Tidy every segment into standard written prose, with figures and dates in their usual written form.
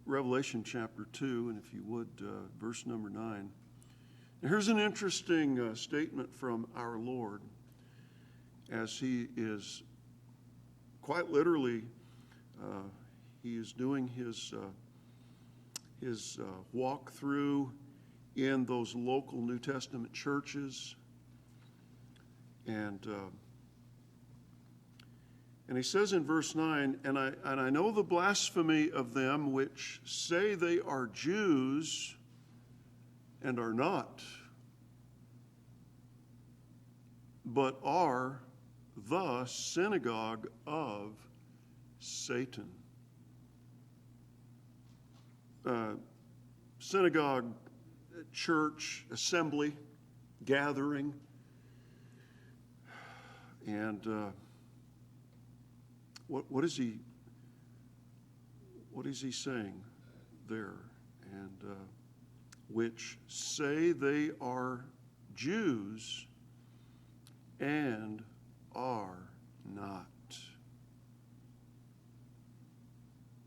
Revelation chapter 2, and if you would, verse number 9. Now, here's an interesting statement from our Lord as he is quite literally, he is doing his walk through in those local New Testament churches. And he says in verse 9, and I know the blasphemy of them which say they are Jews and are not, but are the synagogue of Satan. Synagogue, church, assembly, gathering, and what is he saying there? And which say they are Jews and are not.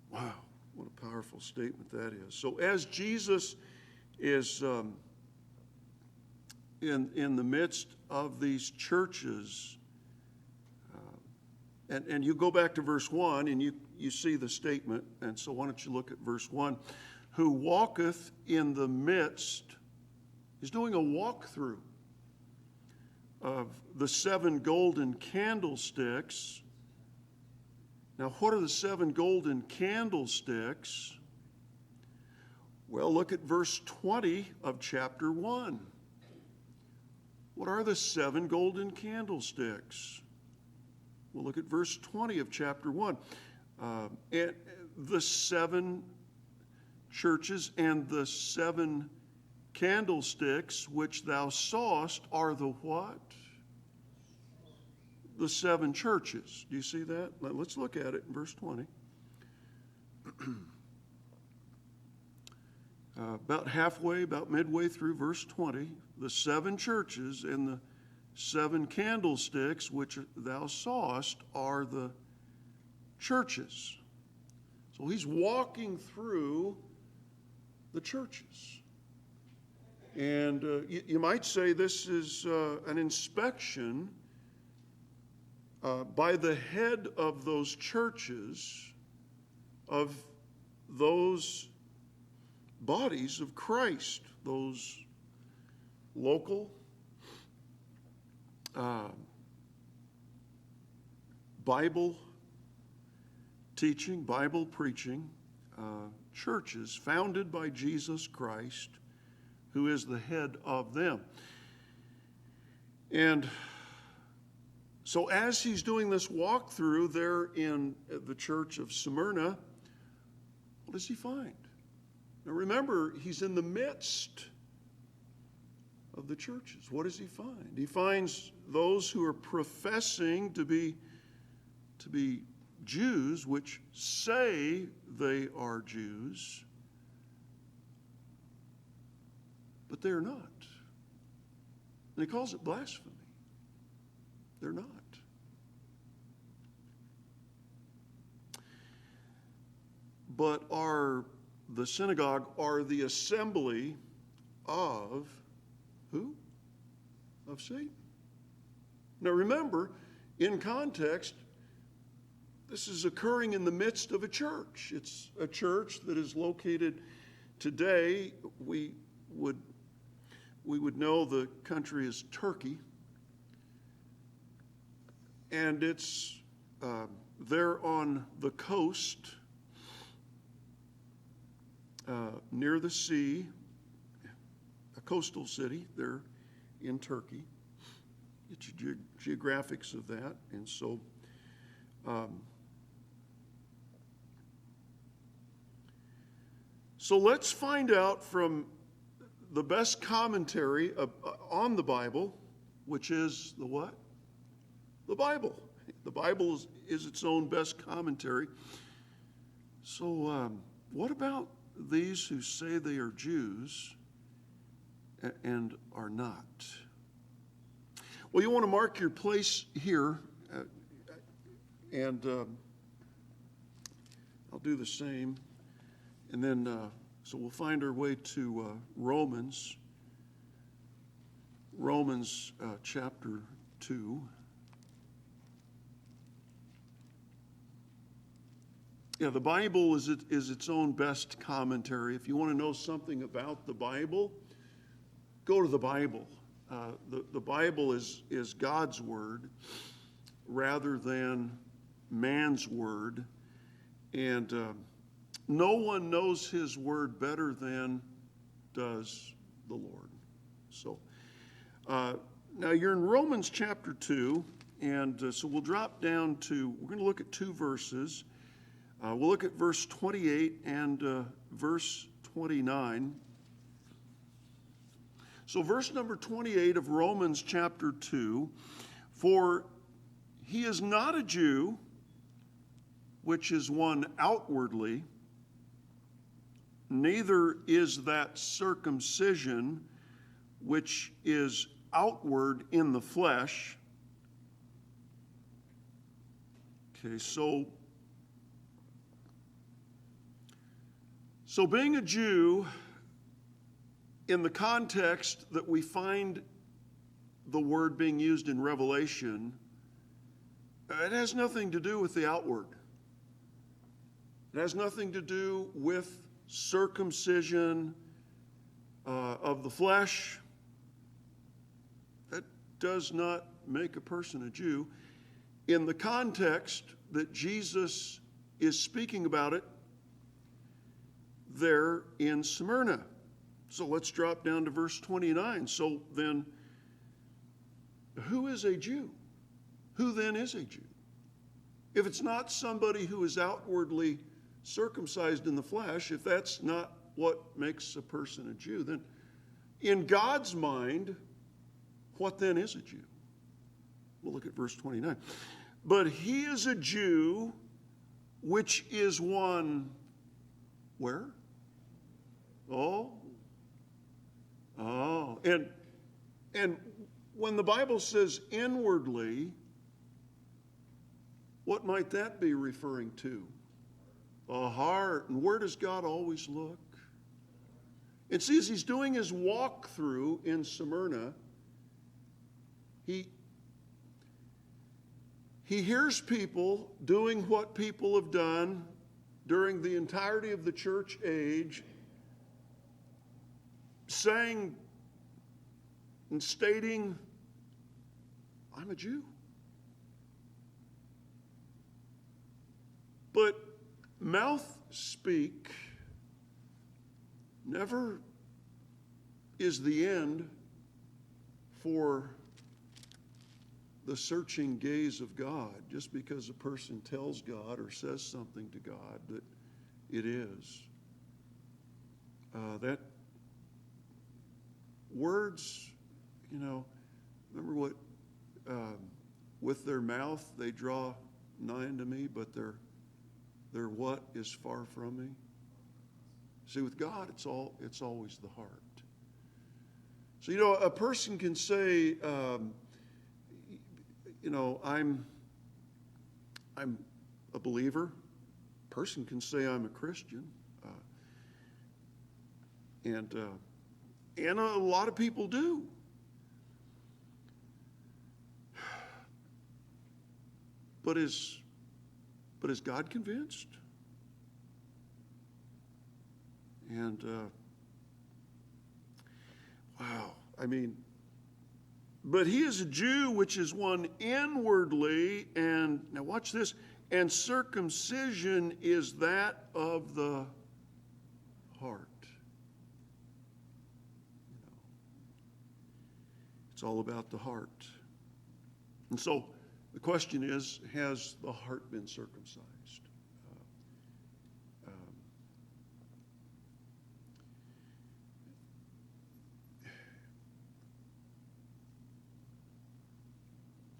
Wow, what a powerful statement that is. So as Jesus is in the midst of these churches, and you go back to verse 1 and you see the statement, and so why don't you look at verse 1. Who walketh in the midst, he's doing a walkthrough of the 7 golden candlesticks. Now, what are the 7 golden candlesticks? Well, look at verse 20 of chapter 1. What are the 7 golden candlesticks? Well, look at verse 20 of chapter 1. And the 7 churches and the 7 candlesticks which thou sawest are the what? The 7 churches. Do you see that? Let's look at it in verse 20. About midway through verse 20, the 7 churches and the 7 candlesticks which thou sawest are the churches. So he's walking through the churches. And you might say this is an inspection by the head of those churches, of those bodies of Christ, those local Bible teaching, Bible preaching churches founded by Jesus Christ, who is the head of them. And so as he's doing this walkthrough there in the church of Smyrna, what does he find? Now remember, he's in the midst of the churches. What does he find? He finds those who are professing to be Jews, which say they are Jews, but they're not. And he calls it blasphemy. They're not. But the synagogue are the assembly of who? Of Satan. Now remember, in context, this is occurring in the midst of a church. It's a church that is located today. We would know the country is Turkey. And it's there on the coast, near the sea, a coastal city there in Turkey. Get your geographics of that. And so let's find out from the best commentary on the Bible, which is the what? The Bible. The Bible is its own best commentary. So what about these who say they are Jews and are not? Well, you want to mark your place here, and I'll do the same. And then, so we'll find our way to Romans chapter 2. Yeah, the Bible is its own best commentary. If you want to know something about the Bible, go to the Bible. The Bible is God's word rather than man's word. And no one knows his word better than does the Lord. So now you're in Romans chapter 2, and so we'll drop down to, we're going to look at two verses. We'll look at verse 28 and verse 29. So verse number 28 of Romans chapter 2, for he is not a Jew, which is one outwardly, neither is that circumcision, which is outward in the flesh. Okay, so being a Jew, in the context that we find the word being used in Revelation, it has nothing to do with the outward. It has nothing to do with circumcision of the flesh. That does not make a person a Jew. In the context that Jesus is speaking about it there in Smyrna. So let's drop down to verse 29. So then, who is a Jew? Who then is a Jew? If it's not somebody who is outwardly circumcised in the flesh, if that's not what makes a person a Jew, then in God's mind, what then is a Jew? We'll look at verse 29. But he is a Jew, which is one, where? Oh, and when the Bible says inwardly, what might that be referring to? A heart. And where does God always look? And see, as he's doing his walkthrough in Smyrna, he hears people doing what people have done during the entirety of the church age, saying and stating, I'm a Jew. But mouth speak never is the end for the searching gaze of God, just because a person tells God or says something to God that it is. That words, remember what, with their mouth they draw nigh unto me, but their what is far from me? See, with God, it's always the heart. So, a person can say, I'm a believer. A person can say I'm a Christian. And a lot of people do. But is God convinced? And wow, but he is a Jew, which is one inwardly, and now watch this, and circumcision is that of the heart. It's all about the heart. And so the question is, has the heart been circumcised?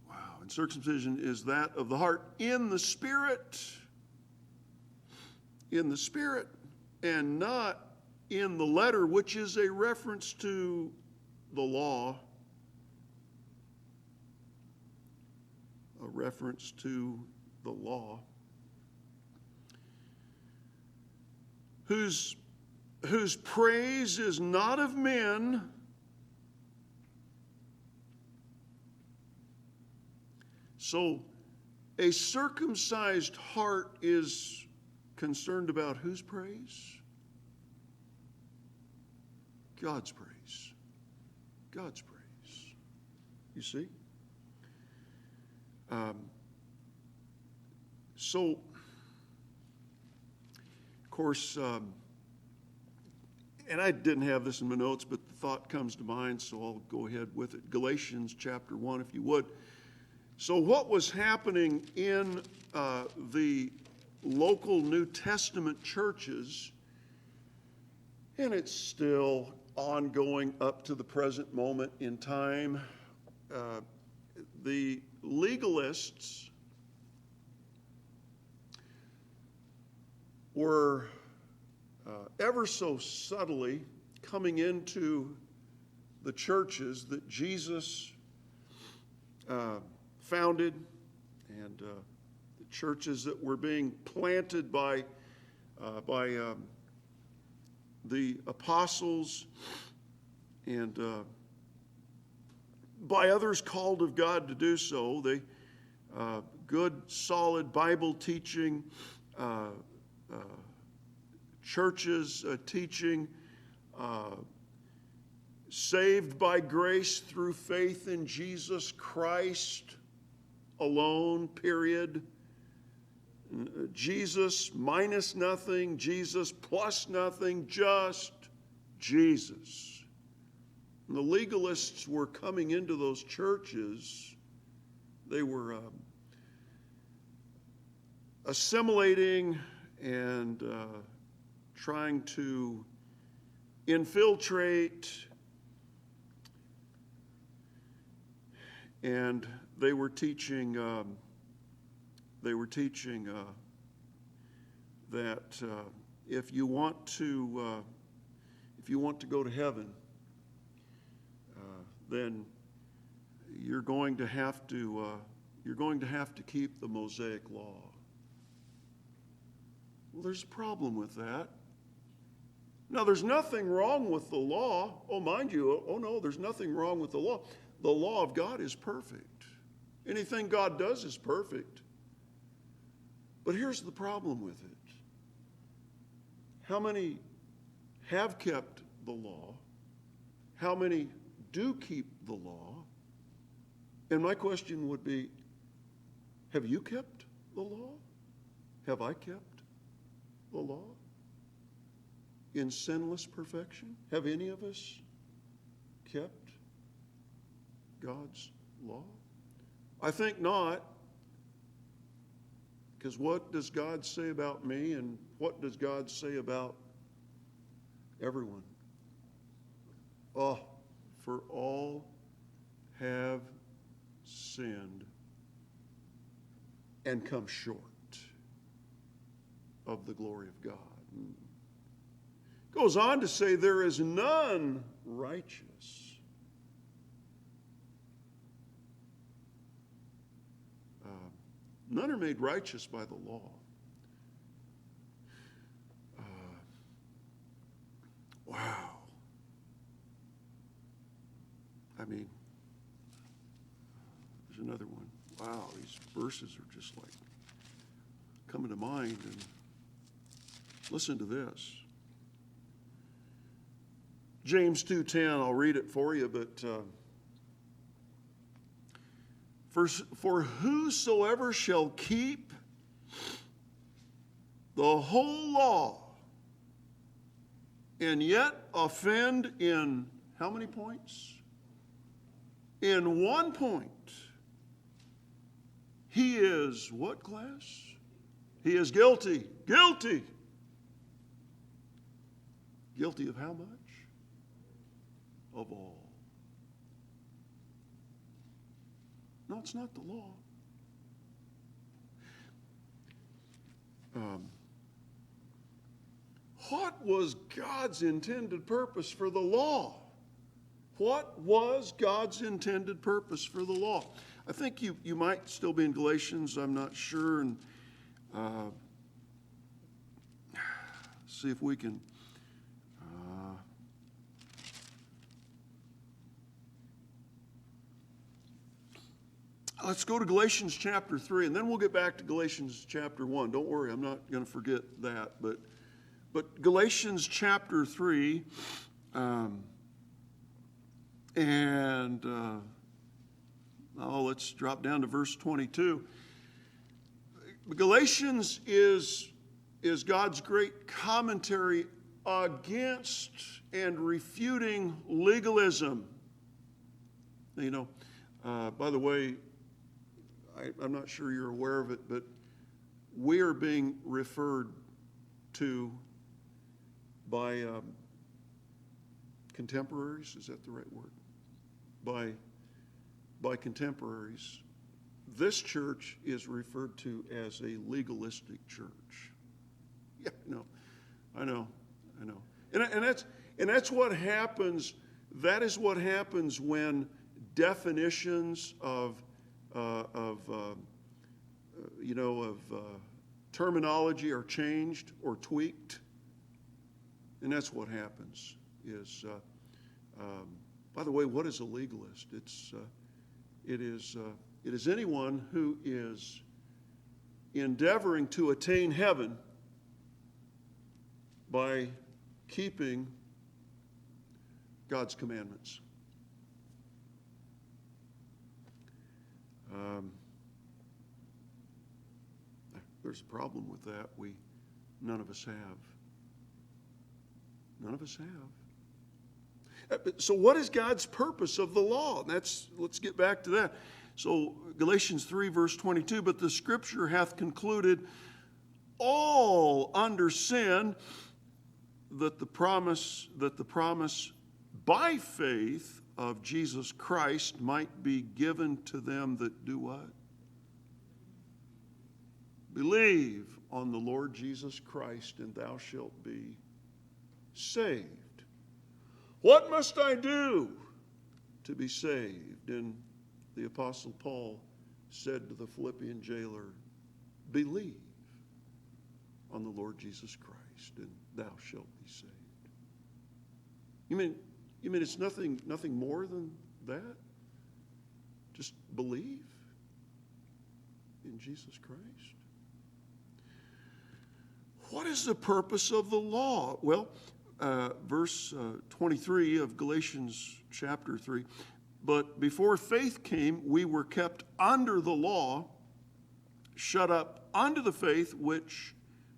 Wow. And circumcision is that of the heart in the Spirit. In the Spirit, and not in the letter, which is a reference to the law. A reference to the law. whose praise is not of men, so a circumcised heart is concerned about whose praise? God's praise. God's praise. You see? So, of course, and I didn't have this in my notes, but the thought comes to mind, so I'll go ahead with it. Galatians chapter 1, if you would. So what was happening in the local New Testament churches, and it's still ongoing up to the present moment in time, the legalists were ever so subtly coming into the churches that Jesus founded, and the churches that were being planted by the apostles and by others called of God to do so. They good, solid Bible teaching churches teaching, saved by grace through faith in Jesus Christ alone, period. Jesus minus nothing, Jesus plus nothing, just Jesus. And the legalists were coming into those churches. They were assimilating and trying to infiltrate, and they were teaching that if you want to go to heaven, then you're going to have to keep the Mosaic law. Well, there's a problem with that. Now, there's nothing wrong with the law. Oh, mind you, no, there's nothing wrong with the law. The law of God is perfect. Anything God does is perfect. But here's the problem with it. How many have kept the law? How many do keep the law? And my question would be, have you kept the law? Have I kept the law in sinless perfection? Have any of us kept God's law? I think not. Because what does God say about me, and what does God say about everyone? Oh, for all have sinned and come short of the glory of God. Goes on to say, there is none righteous. None are made righteous by the law. Wow. I mean, there's another one. Wow, these verses are just like coming to mind. And listen to this. James 2:10, I'll read it for you, but for whosoever shall keep the whole law and yet offend in how many points? In one point. He is what class? He is guilty. Guilty. Guilty of how much? Of all. No, it's not the law. What was God's intended purpose for the law? What was God's intended purpose for the law? I think you might still be in Galatians, I'm not sure. And see if we can. Let's go to Galatians chapter 3, and then we'll get back to Galatians chapter 1. Don't worry, I'm not going to forget that. But Galatians chapter 3, let's drop down to verse 22. Galatians is God's great commentary against and refuting legalism. You know, by the way, I'm not sure you're aware of it, but we are being referred to by contemporaries. Is that the right word? By contemporaries. This church is referred to as a legalistic church. Yeah, I know. And that's what happens. That is what happens when definitions of terminology are changed or tweaked, and that's what happens. By the way, what is a legalist? It is anyone who is endeavoring to attain heaven by keeping God's commandments. There's a problem with that. None of us have. None of us have. So what is God's purpose of the law? Let's get back to that. So Galatians 3 verse 22, but the scripture hath concluded all under sin, that the promise by faith of Jesus Christ might be given to them that do what? Believe on the Lord Jesus Christ, and thou shalt be saved. What must I do to be saved? And the Apostle Paul said to the Philippian jailer, believe on the Lord Jesus Christ, and thou shalt be saved. You mean it's nothing more than that? Just believe in Jesus Christ. What is the purpose of the law? Well, verse 23 of Galatians chapter 3, but before faith came, we were kept under the law, shut up unto the faith which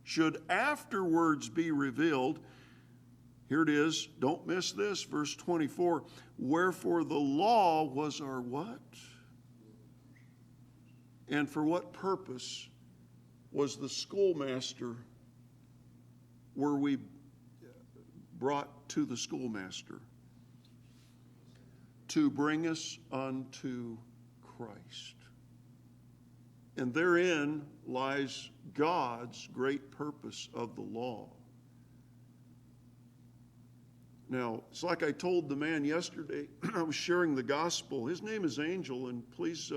should afterwards be revealed. Here it is. Don't miss this. Verse 24. Wherefore the law was our what? And for what purpose was the schoolmaster, were we brought to the schoolmaster? To bring us unto Christ. And therein lies God's great purpose of the law. Now, it's like I told the man yesterday. I was sharing the gospel. His name is Angel, and please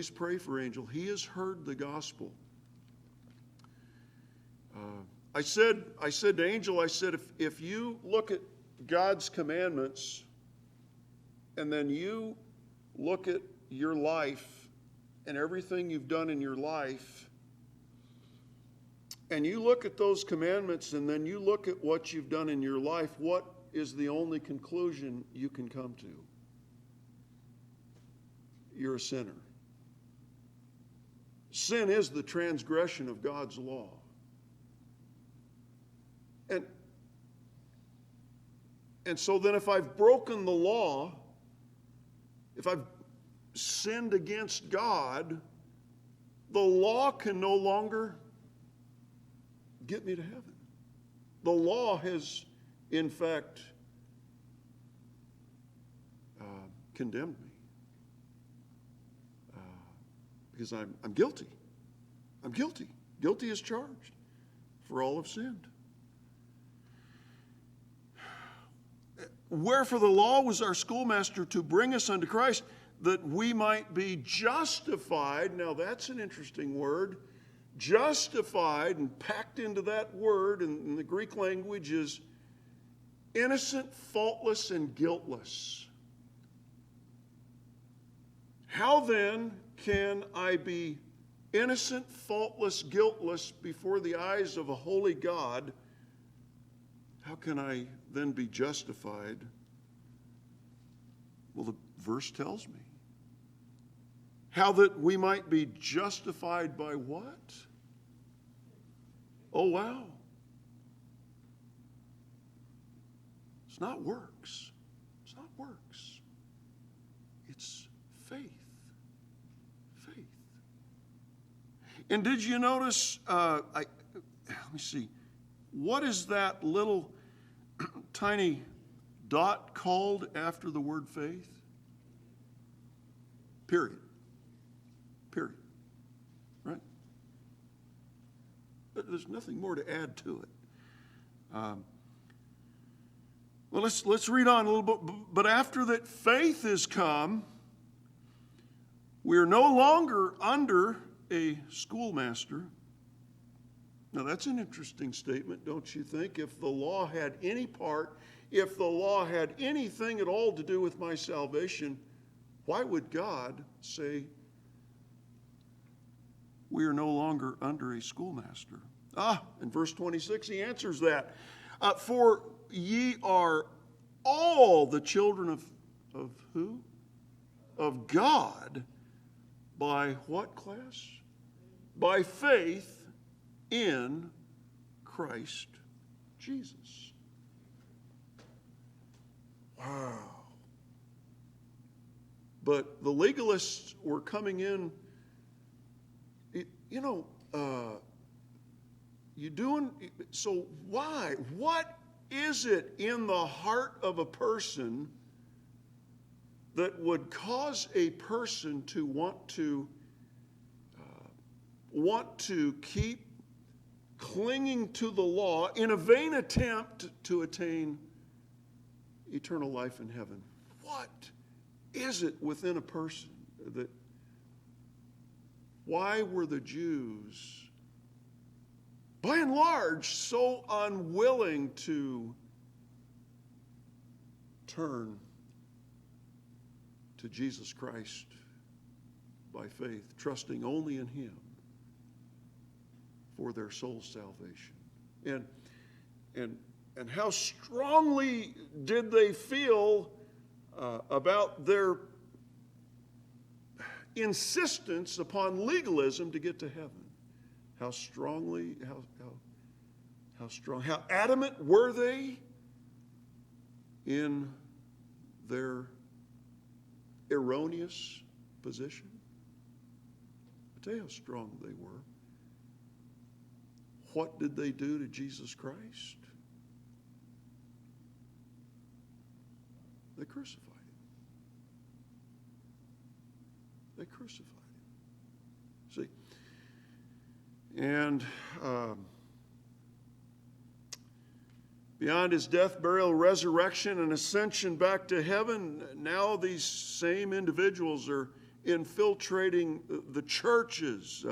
pray for Angel. He has heard the gospel. I said to Angel, if you look at God's commandments and then you look at your life and everything you've done in your life, and you look at those commandments and then you look at what you've done in your life, what is the only conclusion you can come to? You're a sinner. Sin is the transgression of God's law. And so then if I've broken the law, if I've sinned against God, the law can no longer get me to heaven. The law has, in fact, condemned me. Because I'm guilty. I'm guilty. Guilty as charged. For all have sinned. Wherefore the law was our schoolmaster to bring us unto Christ, that we might be justified. Now that's an interesting word. Justified, and packed into that word in the Greek language, is innocent, faultless, and guiltless. How then can I be innocent, faultless, guiltless before the eyes of a holy God? How can I then be justified? Well, the verse tells me. How that we might be justified by what? Oh, wow. It's not works. It's not works. It's faith. Faith. And did you notice, let me see, what is that little tiny dot called after the word faith? Period. Period. Right? There's nothing more to add to it. Well, let's read on a little bit. But after that faith is come, we are no longer under a schoolmaster. Now, that's an interesting statement, don't you think? If the law had any part, if the law had anything at all to do with my salvation, why would God say, we are no longer under a schoolmaster? In verse 26, he answers that. For ye are all the children of who? Of God. By what class? By faith in Christ Jesus. Wow. But the legalists were coming in, so why? What is it in the heart of a person that would cause a person to want to keep clinging to the law in a vain attempt to attain eternal life in heaven? What is it within a person that, why were the Jews by and large so unwilling to turn to Jesus Christ by faith, trusting only in Him for their soul's salvation? And how strongly did they feel about their insistence upon legalism to get to heaven? How strongly, how adamant were they in their erroneous position? I'll tell you how strong they were. What did they do to Jesus Christ? They crucified Him. They crucified Him. See? And beyond His death, burial, resurrection, and ascension back to heaven, now these same individuals are infiltrating the churches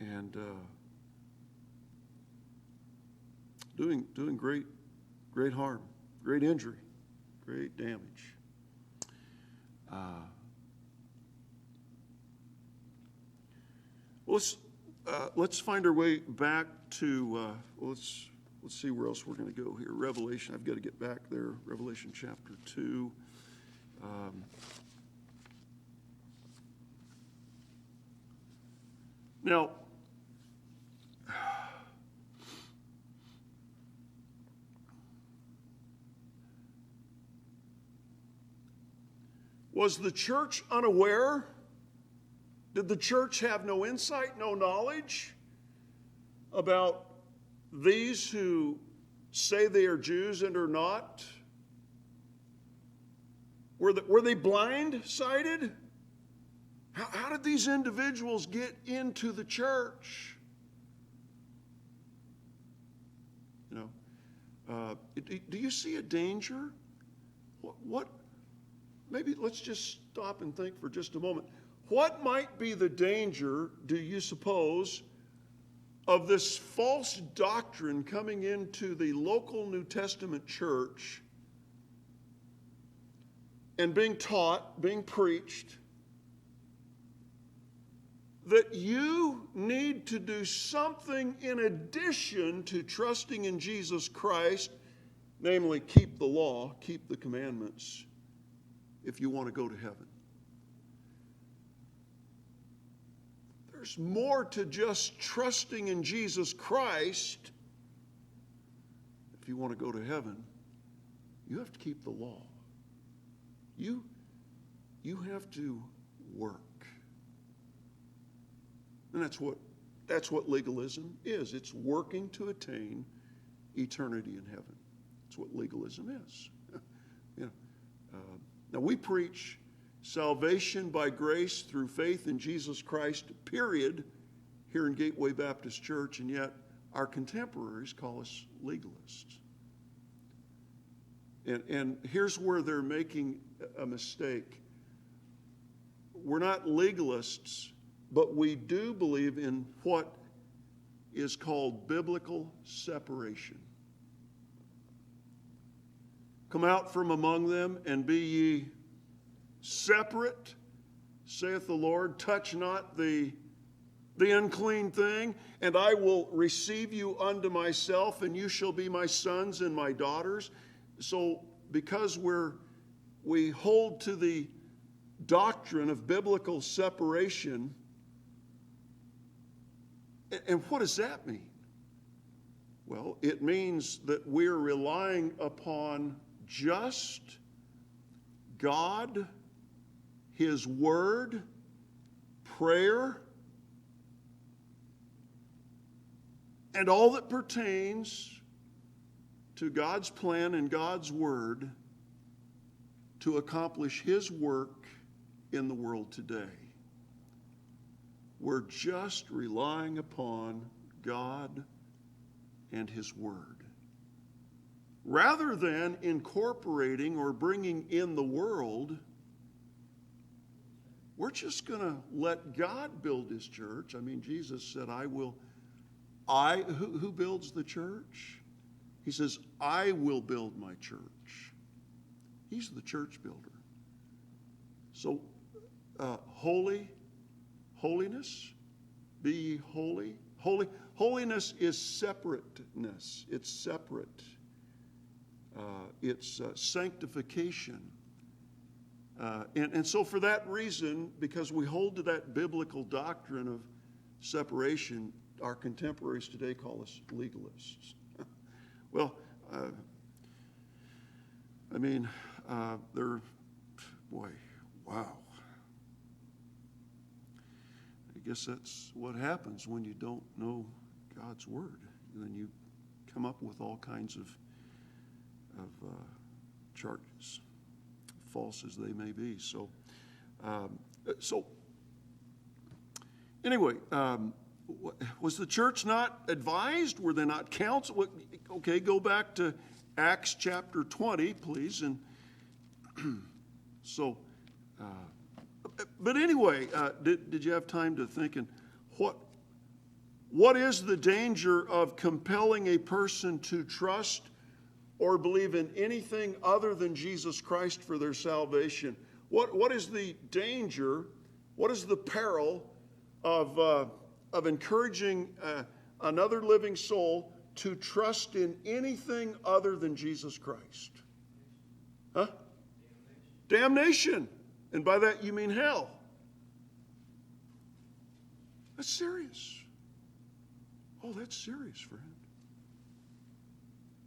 and doing great harm, great injury, great damage. Let's find our way back to, let's see where else we're going to go here. Revelation, I've got to get back there. Revelation chapter 2. Now, was the church unaware? Did the church have no insight, no knowledge about these who say they are Jews and are not? Were they blindsided? How did these individuals get into the church? Do you see a danger? Maybe let's just stop and think for just a moment. what might be the danger, do you suppose, of this false doctrine coming into the local New Testament church and being taught, being preached, that you need to do something in addition to trusting in Jesus Christ, namely keep the law, keep the commandments, if you want to go to heaven? There's more to just trusting in Jesus Christ. If you want to go to heaven, you have to keep the law. You have to work. And that's what legalism is. It's working to attain eternity in heaven. That's what legalism is. Now we preach salvation by grace through faith in Jesus Christ, period, here in Gateway Baptist Church, and yet our contemporaries call us legalists. And here's where they're making a mistake. We're not legalists, but we do believe in what is called biblical separation. Come out from among them and be ye separate, saith the Lord. Touch not the unclean thing, and I will receive you unto myself, and you shall be my sons and my daughters. So because we hold to the doctrine of biblical separation, and what does that mean? Well, it means that we're relying upon just God, His Word, prayer, and all that pertains to God's plan and God's Word to accomplish His work in the world today. We're just relying upon God and His Word, rather than incorporating or bringing in the world. We're just going to let God build His church. I mean, Jesus said, who builds the church? He says, I will build my church. He's the church builder. So, holiness, be ye holy. Holiness is separateness. It's separate. It's sanctification. And so for that reason, because we hold to that biblical doctrine of separation, our contemporaries today call us legalists. Well, wow. I guess that's what happens when you don't know God's Word. And then you come up with all kinds of charges, false as they may be. So anyway, was the church not advised? Were they not counseled? Okay, go back to Acts chapter 20, please. And so, but anyway, did you have time to think? And what is the danger of compelling a person to trust or believe in anything other than Jesus Christ for their salvation? What is the danger? What is the peril of encouraging another living soul to trust in anything other than Jesus Christ? Huh? Damnation. And by that you mean hell. That's serious. Oh, that's serious, friend.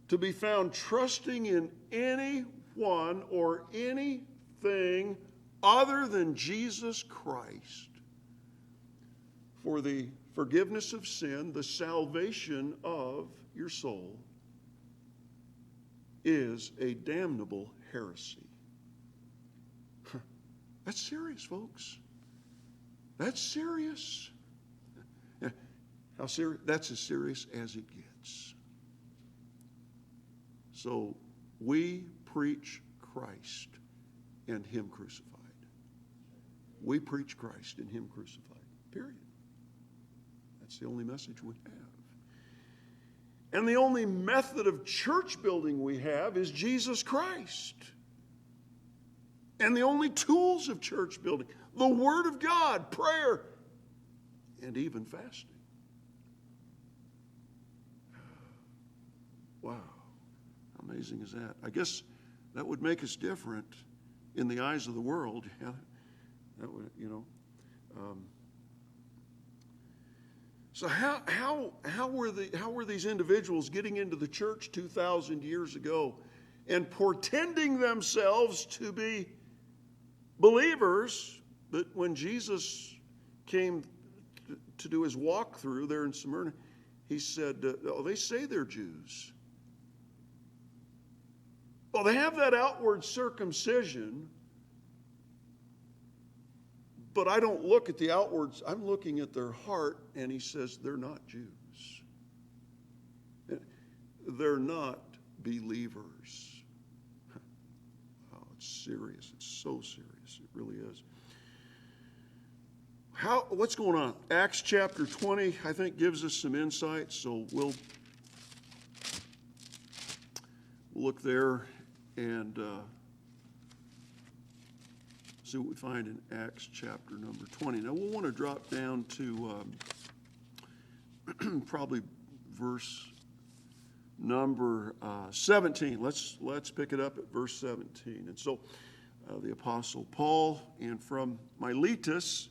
To be found trusting in anyone or anything other than Jesus Christ for the forgiveness of sin, the salvation of your soul, is a damnable heresy. That's serious, folks. That's serious. How serious? That's as serious as it gets. So we preach Christ and Him crucified. We preach Christ and Him crucified. Period. That's the only message we have. And the only method of church building we have is Jesus Christ. And the only tools of church building, the Word of God, prayer, and even fasting. Wow, how amazing is that? I guess that would make us different in the eyes of the world. Yeah, that would, So how were these individuals getting into the church 2,000 years ago and portending themselves to be believers, but when Jesus came to do his walkthrough there in Smyrna, he said, they say they're Jews. Well, they have that outward circumcision, but I don't look at the outwards. I'm looking at their heart, and he says they're not Jews. They're not believers. Wow, it's serious. It's so serious. It really is. What's going on? Acts chapter 20, I think, gives us some insight, so we'll look there and see what we find in Acts chapter number 20. Now, we'll want to drop down to probably verse number 17. Let's pick it up at verse 17. And so the Apostle Paul, and from Miletus,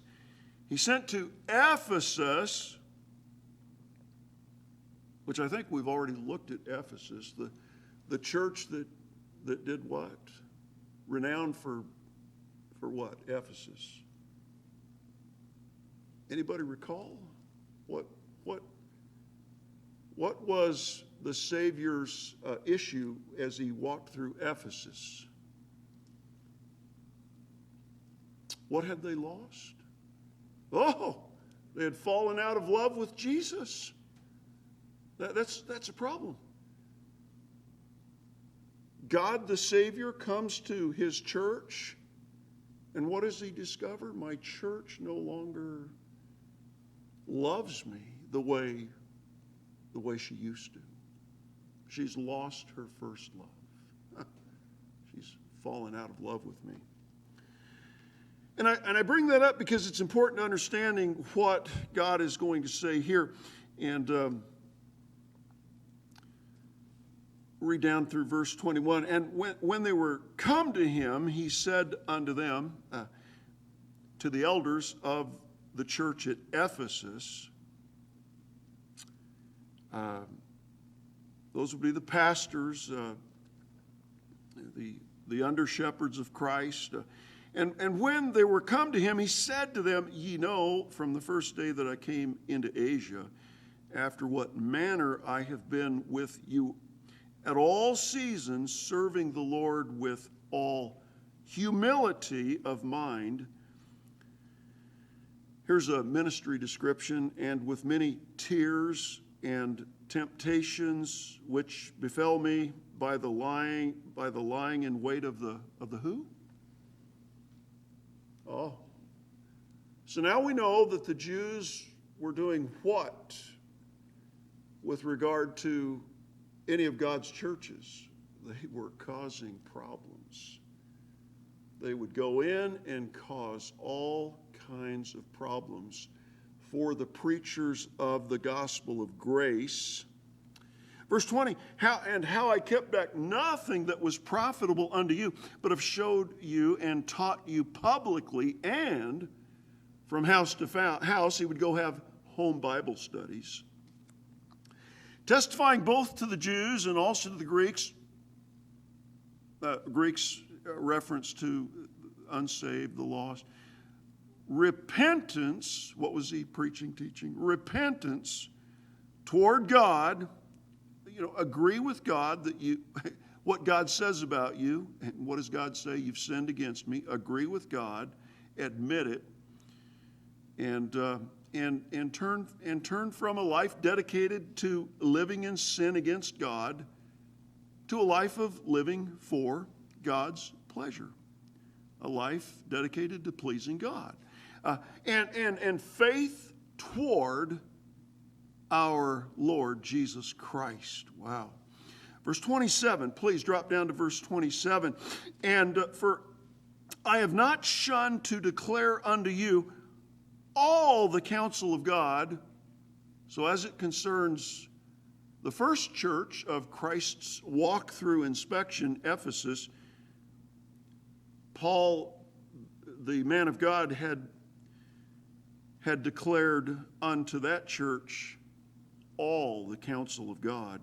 he sent to Ephesus, which I think we've already looked at Ephesus, the church that did what? Renowned for what? Ephesus. Anybody recall? What was the Savior's issue as he walked through Ephesus? What had they lost? Oh, they had fallen out of love with Jesus. That's a problem. God the Savior comes to his church, and what does he discover? My church no longer loves me the way she used to. She's lost her first love. She's fallen out of love with me. And I bring that up because it's important to understanding what God is going to say here. And read down through verse 21. And when they were come to him, he said unto them, to the elders of the church at Ephesus, those would be the pastors, the under-shepherds of Christ. And when they were come to him, he said to them, ye know from the first day that I came into Asia, after what manner I have been with you at all seasons, serving the Lord with all humility of mind. Here's a ministry description. And with many tears and temptations which befell me by the lying in wait of the who? Oh. So now we know that the Jews were doing what with regard to any of God's churches? They were causing problems. They would go in and cause all kinds of problems for the preachers of the gospel of grace. Verse 20, how I kept back nothing that was profitable unto you, but have showed you and taught you publicly, and from house to house he would go have home Bible studies, testifying both to the Jews and also to the Greeks. Greeks reference to unsaved, the lost. Repentance, what was he preaching, teaching? Repentance toward God. Agree with God that what God says about you, and what does God say? You've sinned against me. Agree with God, admit it, and turn from a life dedicated to living in sin against God to a life of living for God's pleasure. a life dedicated to pleasing God. And faith toward our Lord Jesus Christ. Wow. Verse 27, please drop down to verse 27. And for I have not shunned to declare unto you all the counsel of God. So as it concerns the first church of Christ's walk-through inspection, Ephesus, Paul, the man of God, had declared unto that church all the counsel of God.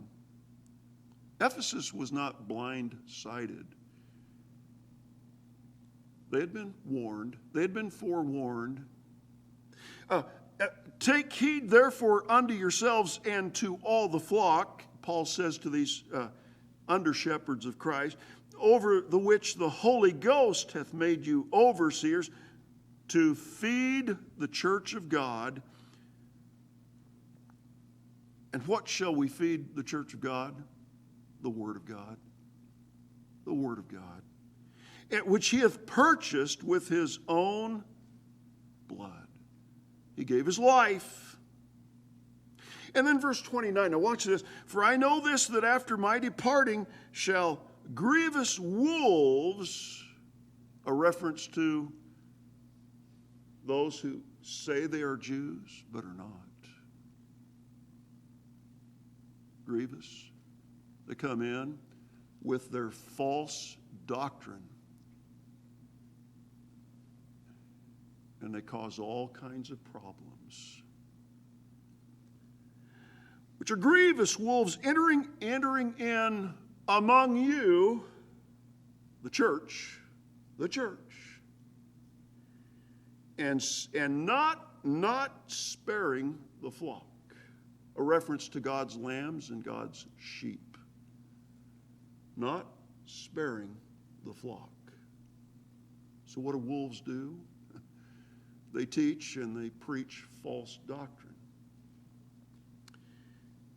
Ephesus was not blind-sided. They had been warned. They had been forewarned. Take heed, therefore, unto yourselves and to all the flock, Paul says to these under-shepherds of Christ, over the which the Holy Ghost hath made you overseers, to feed the church of God. And what shall we feed the church of God? The Word of God. The Word of God. Which he hath purchased with his own blood. He gave his life. And then verse 29, now watch this. For I know this, that after my departing shall grievous wolves, a reference to those who say they are Jews but are not. Grievous. They come in with their false doctrine. And they cause all kinds of problems. Which are grievous wolves entering in among you, the church, and not sparing the flock. A reference to God's lambs and God's sheep. Not sparing the flock. So what do wolves do? They teach and they preach false doctrine.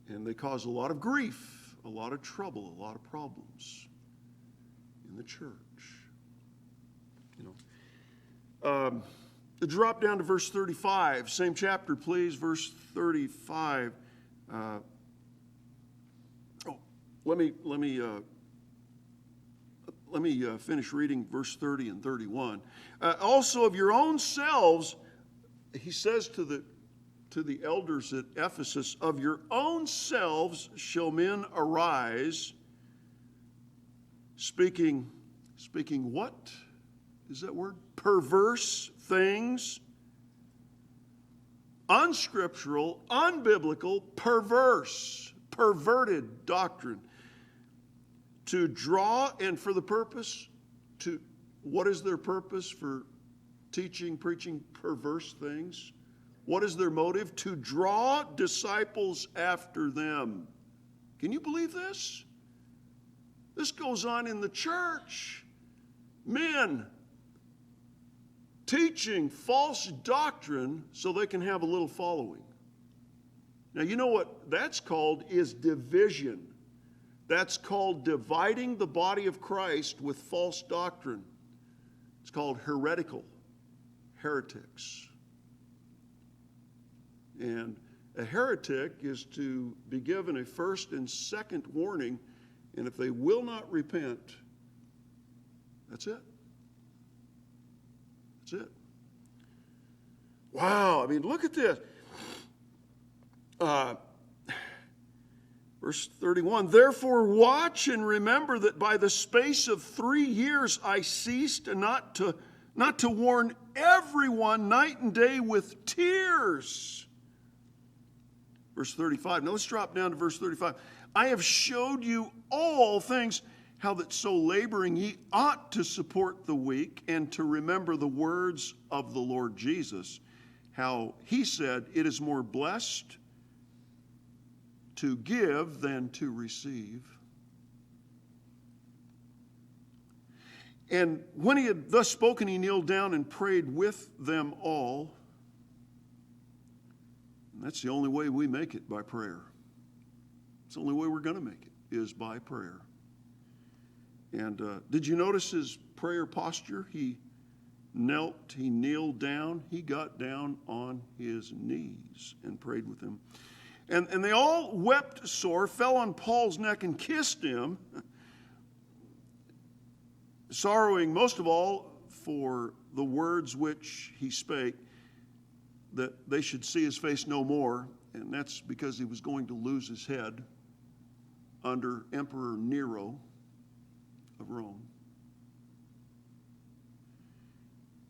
And they cause a lot of grief, a lot of trouble, a lot of problems in the church. Drop down to verse 35. Same chapter, please. Verse 35. Let me finish reading verse 30 and 31. Also of your own selves, he says to the elders at Ephesus, of your own selves shall men arise, speaking what is that word? Perverse things, unscriptural, unbiblical, perverted doctrine. To draw, and for the purpose, what is their purpose for teaching, preaching perverse things? What is their motive? To draw disciples after them. Can you believe this? This goes on in the church. Men teaching false doctrine so they can have a little following. Now, you know what that's called is division. That's called dividing the body of Christ with false doctrine. It's called heretics. And a heretic is to be given a first and second warning, and if they will not repent, that's it. That's it. Wow, I mean, look at this. Verse 31, therefore watch and remember that by the space of 3 years I ceased not to warn everyone night and day with tears. Verse 35, now let's drop down to verse 35. I have showed you all things, how that so laboring ye ought to support the weak and to remember the words of the Lord Jesus, how he said, it is more blessed to give than to receive. And when he had thus spoken, he kneeled down and prayed with them all. And that's the only way we make it, by prayer. It's the only way we're going to make it, is by prayer. And did you notice his prayer posture? He he kneeled down, he got down on his knees and prayed with him. And they all wept sore, fell on Paul's neck and kissed him, sorrowing most of all for the words which he spake, that they should see his face no more. And that's because he was going to lose his head under Emperor Nero of Rome.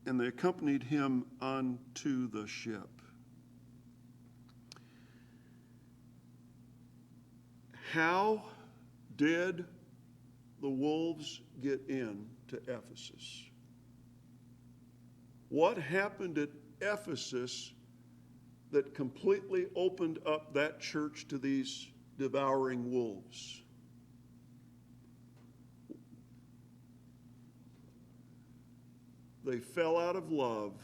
And they accompanied him unto the ship. How did the wolves get in to Ephesus? What happened at Ephesus that completely opened up that church to these devouring wolves? They fell out of love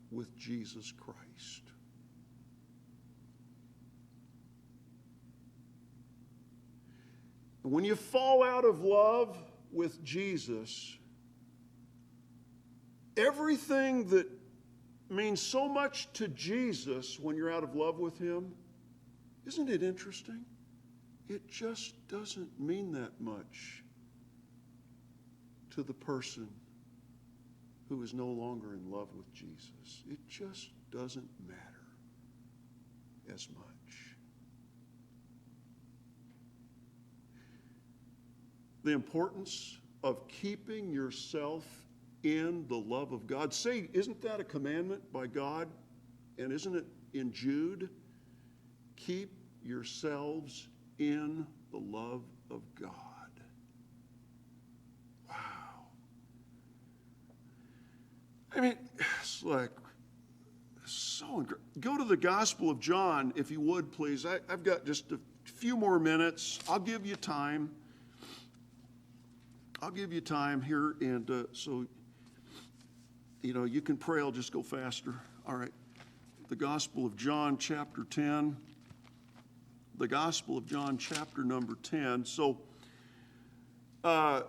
with Jesus Christ. When you fall out of love with Jesus, everything that means so much to Jesus when you're out of love with him, isn't it interesting? It just doesn't mean that much to the person who is no longer in love with Jesus. It just doesn't matter as much. The importance of keeping yourself in the love of God. Say, isn't that a commandment by God? And isn't it in Jude? Keep yourselves in the love of God. Wow. I mean, it's like so. Go to the Gospel of John, if you would, please. I've got just a few more minutes. I'll give you time. I'll give you time here, and so, you can pray. I'll just go faster. All right. The Gospel of John, chapter 10. The Gospel of John, chapter number 10. So, look,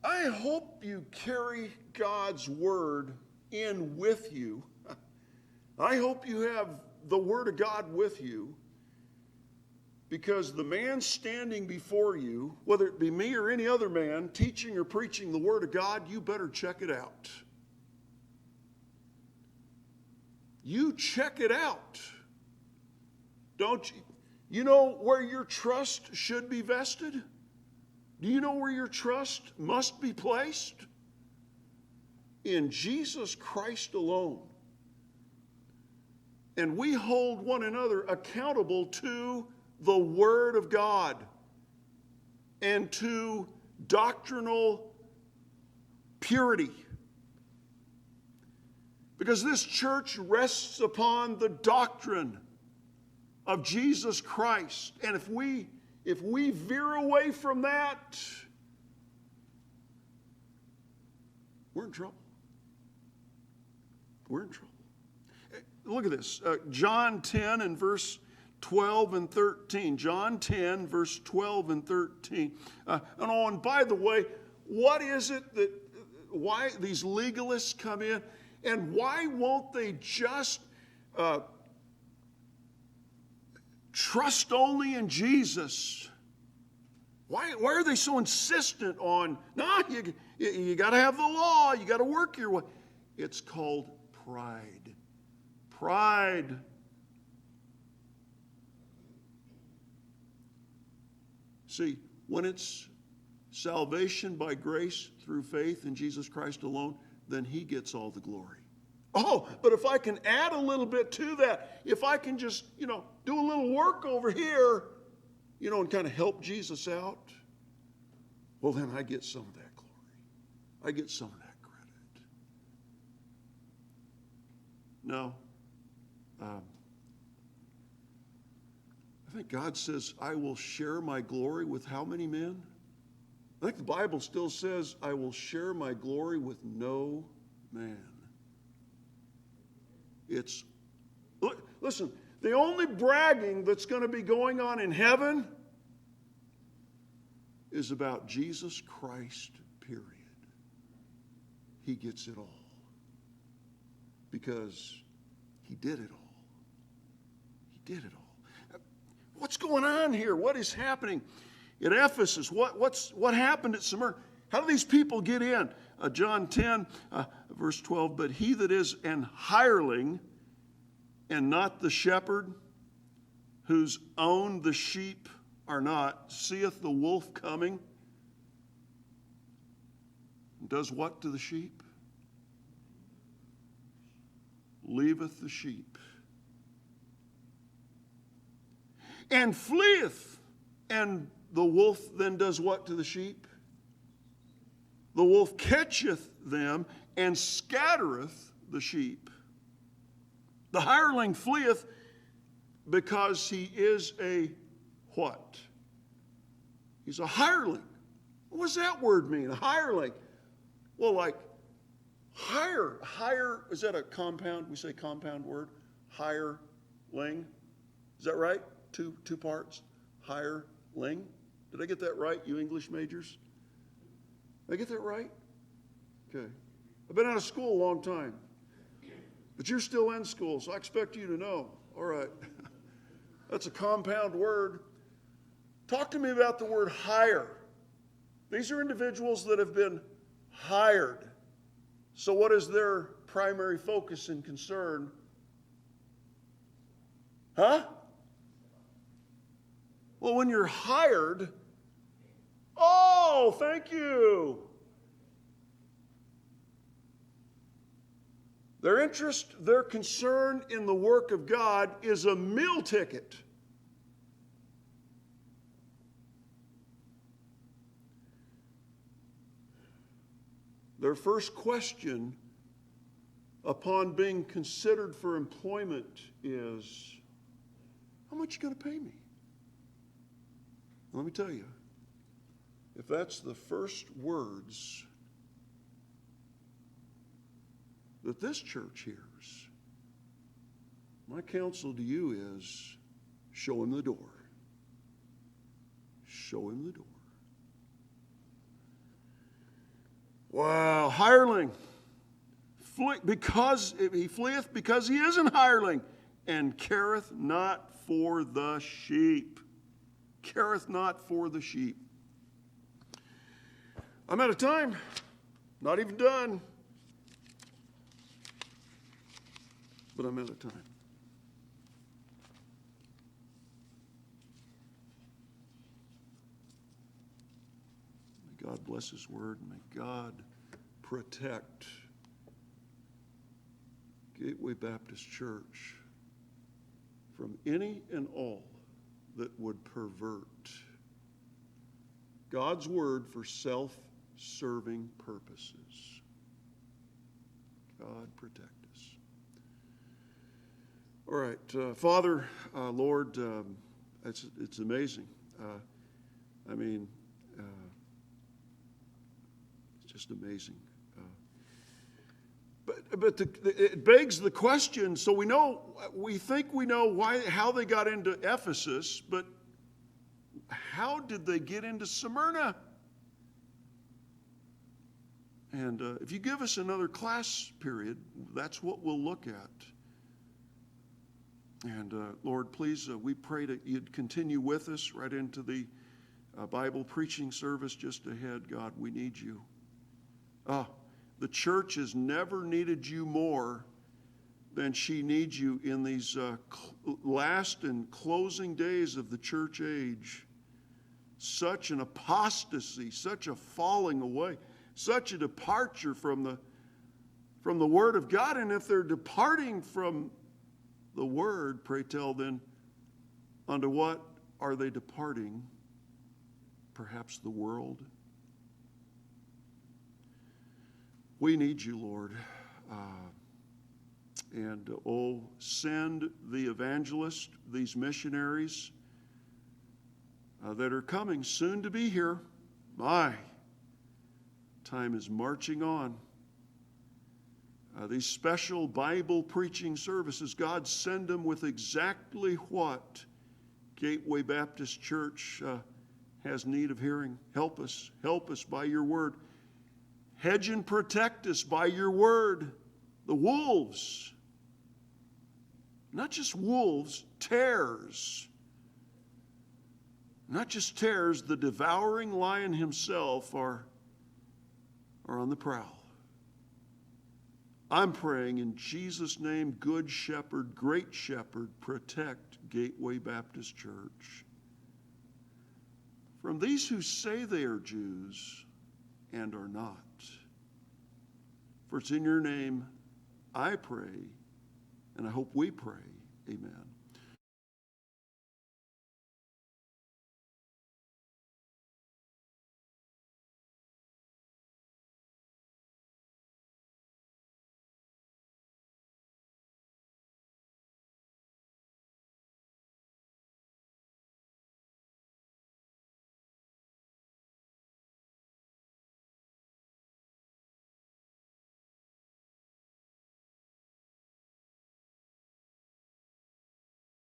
I hope you carry God's Word in with you. I hope you have the Word of God with you. Because the man standing before you, whether it be me or any other man, teaching or preaching the Word of God, you better check it out. You check it out. Don't you? You know where your trust should be vested? Do you know where your trust must be placed? In Jesus Christ alone. And we hold one another accountable to the Word of God and to doctrinal purity. Because this church rests upon the doctrine of Jesus Christ. And if we veer away from that, we're in trouble. We're in trouble. Look at this. John 10 and verse 12 and 13. John 10, verse 12 and 13. And by the way, what is it why these legalists come in, and why won't they just trust only in Jesus? Why are they so insistent on, you got to have the law, you got to work your way? It's called pride. Pride. See, when it's salvation by grace through faith in Jesus Christ alone, then he gets all the glory. Oh, but if I can add a little bit to that, if I can just, do a little work over here, and kind of help Jesus out, well, then I get some of that glory. I get some of that credit. No. I think God says, I will share my glory with how many men? I think the Bible still says, I will share my glory with no man. Listen, the only bragging that's going to be going on in heaven is about Jesus Christ period. He gets it all. Because he did it all. He did it all. What's going on here? What is happening at Ephesus? What happened at Smyrna? How do these people get in? John 10, verse 12, but he that is an hireling and not the shepherd, whose own the sheep are not, seeth the wolf coming, and does what to the sheep? Leaveth the sheep, and fleeth. And the wolf then does what to the sheep? The wolf catcheth them and scattereth the sheep. The hireling fleeth because he is a what? He's a hireling. What does that word mean, a hireling? Well, like hire, is that a compound? We say compound word? Hireling. Is that right? Two parts. Hireling. Did I get that right, you English majors? Did I get that right? Okay. I've been out of school a long time. But you're still in school, so I expect you to know. All right. That's a compound word. Talk to me about the word hire. These are individuals that have been hired. So what is their primary focus and concern? Huh? Well, when you're hired, oh, thank you. Their interest, their concern in the work of God is a meal ticket. Their first question upon being considered for employment is, how much are you going to pay me? Let me tell you, if that's the first words that this church hears, my counsel to you is show him the door. Show him the door. Wow, hireling. Because he fleeth because he is an hireling, and careth not for the sheep. Careth not for the sheep. I'm out of time. Not even done. But I'm out of time. May God bless his word. May God protect Gateway Baptist Church from any and all that would pervert God's word for self-serving purposes. God protect us. All right, Father, Lord, it's amazing. It's just amazing. But it begs the question. So we think we know how they got into Ephesus, but how did they get into Smyrna? And if you give us another class period, that's what we'll look at. And Lord, please, we pray that you'd continue with us right into the Bible preaching service just ahead. God, we need you. The church has never needed you more than she needs you in these last and closing days of the church age. Such an apostasy, such a falling away, such a departure from the Word of God. And if they're departing from the Word, pray tell then, unto what are they departing? Perhaps the world? We need you, Lord. Send the evangelists, these missionaries that are coming soon to be here. My time is marching on. These special Bible preaching services, God, send them with exactly what Gateway Baptist Church has need of hearing. Help us by your word. Hedge and protect us by your word. The wolves, not just wolves, tares. Not just tares, the devouring lion himself are on the prowl. I'm praying in Jesus' name, Good Shepherd, Great Shepherd, protect Gateway Baptist Church from these who say they are Jews and are not. For it's in your name I pray, and I hope we pray. Amen.